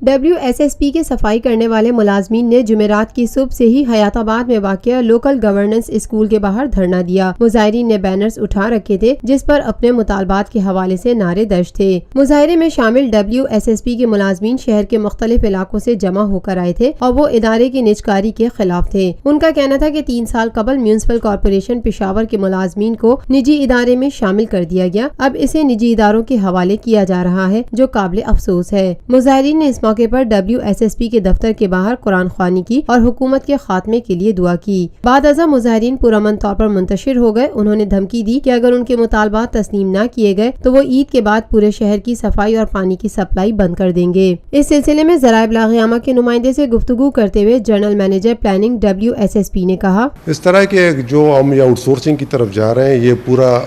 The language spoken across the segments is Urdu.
WSSP کے صفائی کرنے والے ملازمین نے جمعرات کی صبح سے ہی حیات آباد میں واقع لوکل گورننس اسکول کے باہر دھرنا دیا۔ مظاہرین نے بینرز اٹھا رکھے تھے جس پر اپنے مطالبات کے حوالے سے نعرے درج تھے۔ مظاہرے میں شامل WSSP کے ملازمین شہر کے مختلف علاقوں سے جمع ہو کر آئے تھے اور وہ ادارے کی نجکاری کے خلاف تھے۔ ان کا کہنا تھا کہ 3 سال قبل میونسپل کارپوریشن پشاور کے ملازمین کو نجی ادارے میں شامل کر دیا گیا، اب اسے نجی اداروں کے حوالے کیا جا رہا ہے جو قابل افسوس ہے۔ مظاہرین نے اس موقع پر WSSP کے دفتر کے باہر قرآن خوانی کی اور حکومت کے خاتمے کے لیے دعا کی۔ بعد ازاں مظاہرین پرامن طور پر منتشر ہو گئے۔ انہوں نے دھمکی دی کہ اگر ان کے مطالبات تسلیم نہ کیے گئے تو وہ عید کے بعد پورے شہر کی صفائی اور پانی کی سپلائی بند کر دیں گے۔ اس سلسلے میں ذرائع ابلاغ عامہ کے نمائندے سے گفتگو کرتے ہوئے جنرل مینیجر پلاننگ WSSP نے کہا، اس طرح کے جو ہم آؤٹ سورسنگ کی طرف جا رہے ہیں یہ پورا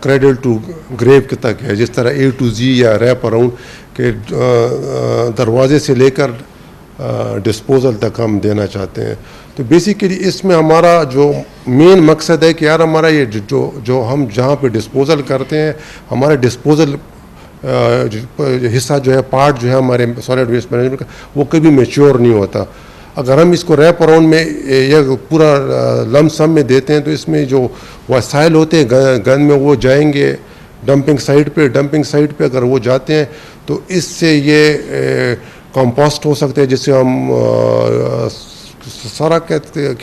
کریڈل ٹو گریو کے تک ہے، جس طرح A to Z یا ریپ اراؤنڈ کے دروازے سے لے کر ڈسپوزل تک ہم دینا چاہتے ہیں۔ تو بیسیکلی اس میں ہمارا جو مین مقصد ہے کہ یار ہمارا یہ جو ہم جہاں پہ ڈسپوزل کرتے ہیں ہمارا ڈسپوزل حصہ جو ہے پارٹ جو ہے ہمارے سالڈ ویسٹ مینجمنٹ کا وہ کبھی میچور نہیں ہوتا۔ اگر ہم اس کو ریپ اراؤنڈ میں یا پورا لم سم میں دیتے ہیں تو اس میں جو وسائل ہوتے ہیں گند میں وہ جائیں گے ڈمپنگ سائٹ پہ اگر وہ جاتے ہیں تو اس سے یہ کمپوسٹ ہو سکتے ہیں جس سے ہم سارا کہتے ہیں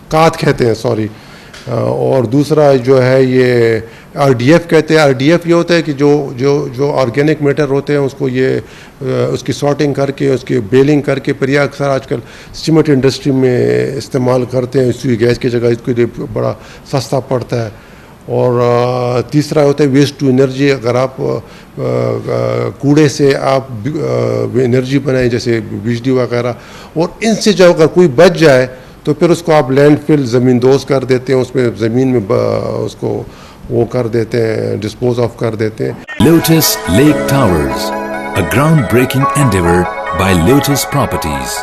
کات کہتے ہیں سوری، اور دوسرا جو ہے یہ RDF کہتے ہیں۔ RDF یہ ہوتا ہے کہ جو آرگینک میٹر ہوتے ہیں اس کو یہ اس کی سارٹنگ کر کے اس کی بیلنگ کر کے پھر یہ اکثر آج کل سیمنٹ انڈسٹری میں استعمال کرتے ہیں، سوئی گیس کی جگہ اس کے لیے بڑا سستا پڑتا ہے۔ اور تیسرا ہوتا ہے ویسٹ ٹو انرجی، اگر آپ کوڑے سے آپ انرجی بنائیں جیسے بجلی وغیرہ، اور ان سے جو اگر کوئی بچ جائے تو پھر اس کو آپ لینڈ فل زمین دوز کر دیتے ہیں، اس میں زمین میں اس کو وہ کر دیتے ہیں، ڈسپوز آف کر دیتے ہیں۔ Lotus Lake Towers, a groundbreaking endeavor by Lotus Properties۔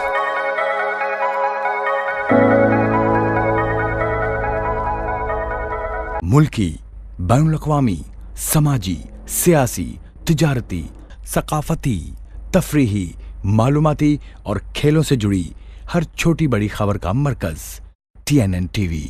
ملکی، بین الاقوامی، سماجی، سیاسی، تجارتی، ثقافتی، تفریحی، معلوماتی اور کھیلوں سے جڑی ہر چھوٹی بڑی خبر کا مرکز TNN TV۔